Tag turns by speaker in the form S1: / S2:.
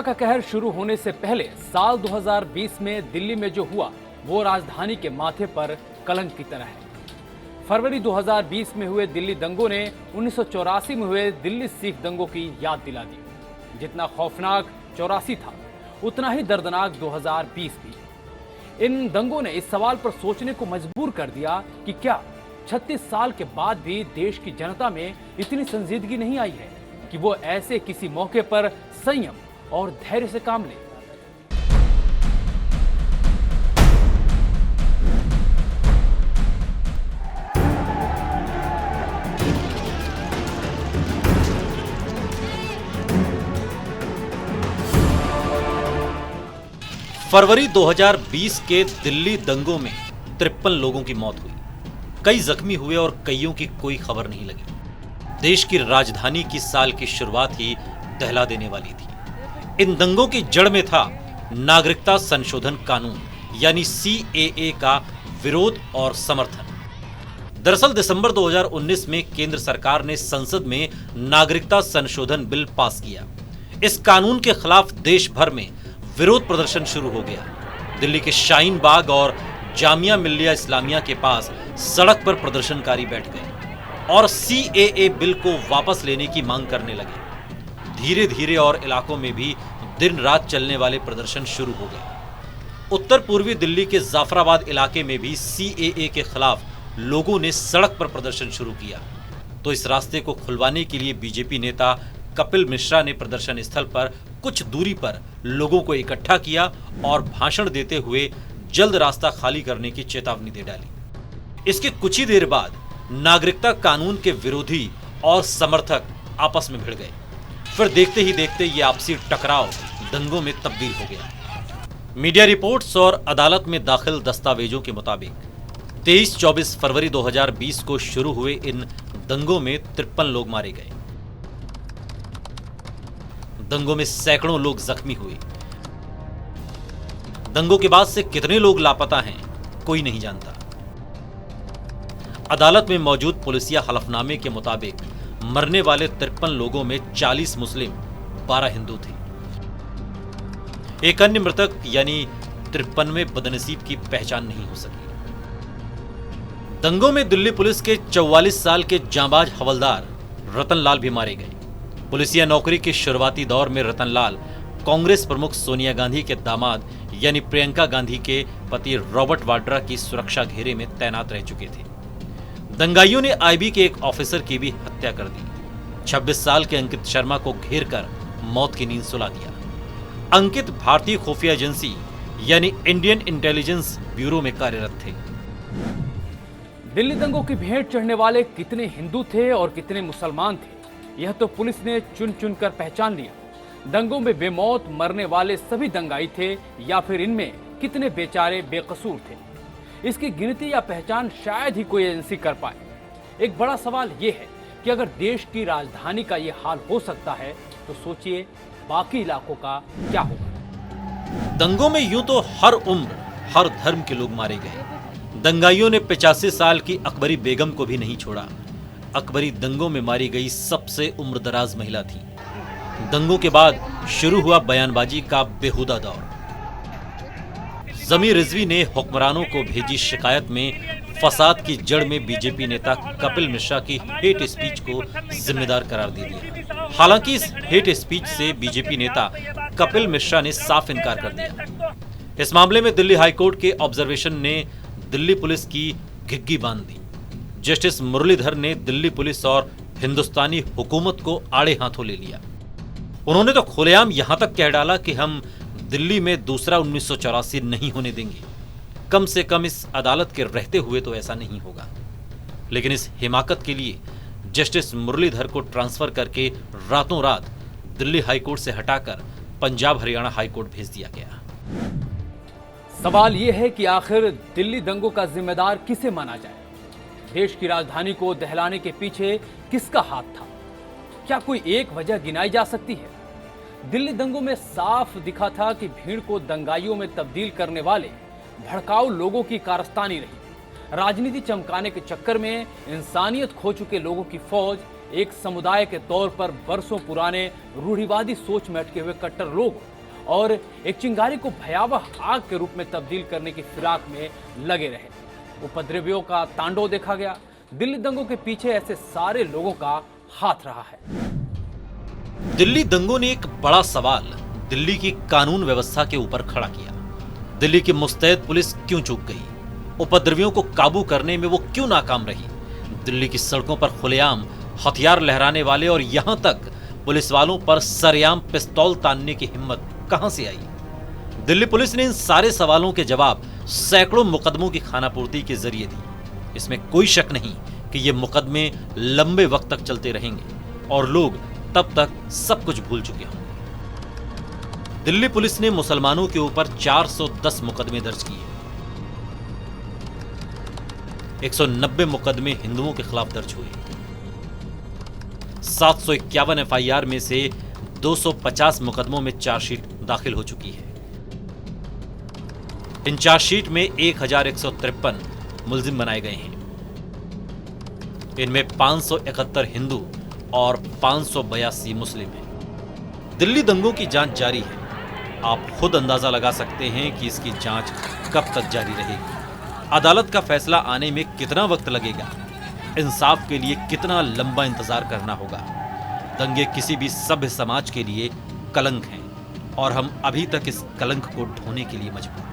S1: का कहर शुरू होने से पहले साल 2020 में दिल्ली में जो हुआ वो राजधानी के माथे पर कलंक की तरह है। फरवरी 2020 में हुए दिल्ली दंगों ने 1984 में हुए दिल्ली सिख दंगों की याद दिला दी। जितना खौफनाक 84 था उतना ही दर्दनाक 2020 भी। इन दंगों ने इस सवाल पर सोचने को मजबूर कर दिया कि क्या 36 साल के बाद भी देश की जनता में इतनी संजीदगी नहीं आई है कि वो ऐसे किसी मौके पर संयम और धैर्य से काम ले।
S2: फरवरी 2020 के दिल्ली दंगों में 53 लोगों की मौत हुई, कई जख्मी हुए और कईयों की कोई खबर नहीं लगी। देश की राजधानी की साल की शुरुआत ही दहला देने वाली थी। इन दंगों की जड़ में था नागरिकता संशोधन कानून यानी CAA का विरोध और समर्थन। दरअसल दिसंबर 2019 में केंद्र सरकार ने संसद में नागरिकता संशोधन बिल पास किया। इस कानून के खिलाफ देश भर में विरोध प्रदर्शन शुरू हो गया। दिल्ली के शाहीन बाग और जामिया मिल्लिया इस्लामिया के पास सड़क पर प्रदर्शनकारी बैठ गए और CAA बिल को वापस लेने की मांग करने लगे। धीरे धीरे और इलाकों में भी दिन रात चलने वाले प्रदर्शन शुरू हो गए। उत्तर पूर्वी दिल्ली के जाफराबाद इलाके में भी CAA के खिलाफ लोगों ने सड़क पर प्रदर्शन शुरू किया। तो इस रास्ते को खुलवाने के लिए बीजेपी नेता कपिल मिश्रा ने प्रदर्शन स्थल पर कुछ दूरी पर लोगों को इकट्ठा किया और भाषण देते हुए जल्द रास्ता खाली करने की चेतावनी दे डाली। इसके कुछ ही देर बाद नागरिकता कानून के विरोधी और समर्थक आपस में भिड़ गए। फिर देखते ही देखते ये आपसी टकराव दंगों में तब्दील हो गया। मीडिया रिपोर्ट्स और अदालत में दाखिल दस्तावेजों के मुताबिक 23-24 फरवरी 2020 को शुरू हुए इन दंगों में 53 लोग मारे गए। दंगों में सैकड़ों लोग जख्मी हुए। दंगों के बाद से कितने लोग लापता हैं कोई नहीं जानता। अदालत में मौजूद पुलिसिया हलफनामे के मुताबिक मरने वाले 53 लोगों में 40 मुस्लिम 12 हिंदू थे। एक अन्य मृतक यानी 53वें बदनसीब की पहचान नहीं हो सकी। दंगों में दिल्ली पुलिस के 44 साल के जांबाज हवलदार रतनलाल भी मारे गए। पुलिसिया नौकरी के शुरुआती दौर में रतनलाल कांग्रेस प्रमुख सोनिया गांधी के दामाद यानी प्रियंका गांधी के पति रॉबर्ट वाड्रा की सुरक्षा घेरे में तैनात रह चुके थे। दंगाइयों ने IB के एक ऑफिसर की भी हत्या कर दी। 26 साल के अंकित शर्मा को घेर कर मौत की नींद सुला दिया। अंकित भारतीय खुफिया एजेंसी यानी इंडियन इंटेलिजेंस ब्यूरो में कार्यरत थे।
S1: दिल्ली दंगों की भेंट चढ़ने वाले कितने हिंदू थे और कितने मुसलमान थे यह तो पुलिस ने चुन चुन कर पहचान लिया। दंगों में बेमौत मरने वाले सभी दंगाई थे या फिर इनमें कितने बेचारे बेकसूर थे, इसकी गिनती या पहचान शायद ही कोई एजेंसी कर पाए। एक बड़ा सवाल यह है कि अगर देश की राजधानी का यह हाल हो सकता है तो सोचिए बाकी इलाकों का क्या होगा।
S2: दंगों में यूं तो हर उम्र हर धर्म के लोग मारे गए। दंगाइयों ने 85 साल की अकबरी बेगम को भी नहीं छोड़ा। अकबरी दंगों में मारी गई सबसे उम्रदराज महिला थी। दंगों के बाद शुरू हुआ बयानबाजी का बेहुदा दौर। जमी रिजवी ने हुक्मरानों को भेजी शिकायत में फसाद की जड़ में बीजेपी नेता कपिल मिश्रा की हेट स्पीच को जिम्मेदार करार दे दिया। हालांकि इस हेट स्पीच से बीजेपी नेता कपिल मिश्रा ने साफ इनकार कर दिया। इस मामले में दिल्ली हाईकोर्ट के ऑब्जर्वेशन ने दिल्ली पुलिस की घिग्गी बांध दी। जस्टिस मुरलीधर ने दिल्ली पुलिस और हिंदुस्तानी हुकूमत को आड़े हाथों ले लिया। उन्होंने तो खुलेआम यहां तक कह डाला कि हम दिल्ली में दूसरा 1984 नहीं होने देंगे। कम से कम इस अदालत के रहते हुए तो ऐसा नहीं होगा। लेकिन इस हिमाकत के लिए जस्टिस मुरलीधर को ट्रांसफर करके रातों रात दिल्ली हाईकोर्ट से हटाकर पंजाब हरियाणा हाईकोर्ट भेज दिया गया।
S1: सवाल यह है कि आखिर दिल्ली दंगों का जिम्मेदार किसे माना जाए। देश की राजधानी को दहलाने के पीछे किसका हाथ था? क्या कोई एक वजह गिनाई जा सकती है? दिल्ली दंगों में साफ दिखा था कि भीड़ को दंगाइयों में तब्दील करने वाले भड़काऊ लोगों की कारस्तानी रही। राजनीति चमकाने के चक्कर में इंसानियत खो चुके लोगों की फौज एक समुदाय के तौर पर बरसों पुराने रूढ़िवादी सोच में अटके हुए कट्टर लोग और एक चिंगारी को भयावह आग के रूप में तब्दील करने की फिराक में लगे रहे। उपद्रवियों का तांडव देखा गया। दिल्ली दंगों के पीछे ऐसे सारे लोगों का हाथ रहा है।
S2: दिल्ली दंगों ने एक बड़ा सवाल दिल्ली की कानून व्यवस्था के ऊपर खड़ा किया। दिल्ली की मुस्तैद पुलिस क्यों चूक गई? उपद्रवियों को काबू करने में वो क्यों नाकाम रही? दिल्ली की सड़कों पर खुलेआम हथियार लहराने वाले और यहां तक पुलिस वालों पर सरेआम पिस्तौल तानने की हिम्मत कहां से आई? दिल्ली पुलिस ने इन सारे सवालों के जवाब सैकड़ों मुकदमों की खानापूर्ति के जरिए दी। इसमें कोई शक नहीं कि ये मुकदमे लंबे वक्त तक चलते रहेंगे और लोग तब तक सब कुछ भूल चुके होंगे। दिल्ली पुलिस ने मुसलमानों के ऊपर 410 मुकदमे दर्ज किए। 190 मुकदमे हिंदुओं के खिलाफ दर्ज हुए। 751 एफआईआर में से 250 मुकदमों में चार्जशीट दाखिल हो चुकी है। इन चार्जशीट में 1153 मुल्जिम बनाए गए हैं। इनमें 571 हिंदू और 582 मुस्लिम हैं। दिल्ली दंगों की जांच जारी है। आप खुद अंदाजा लगा सकते हैं कि इसकी जांच कब तक जारी रहेगी। अदालत का फैसला आने में कितना वक्त लगेगा? इंसाफ के लिए कितना लंबा इंतजार करना होगा? दंगे किसी भी सभ्य समाज के लिए कलंक हैं और हम अभी तक इस कलंक को ढोने के लिए मजबूर हैं।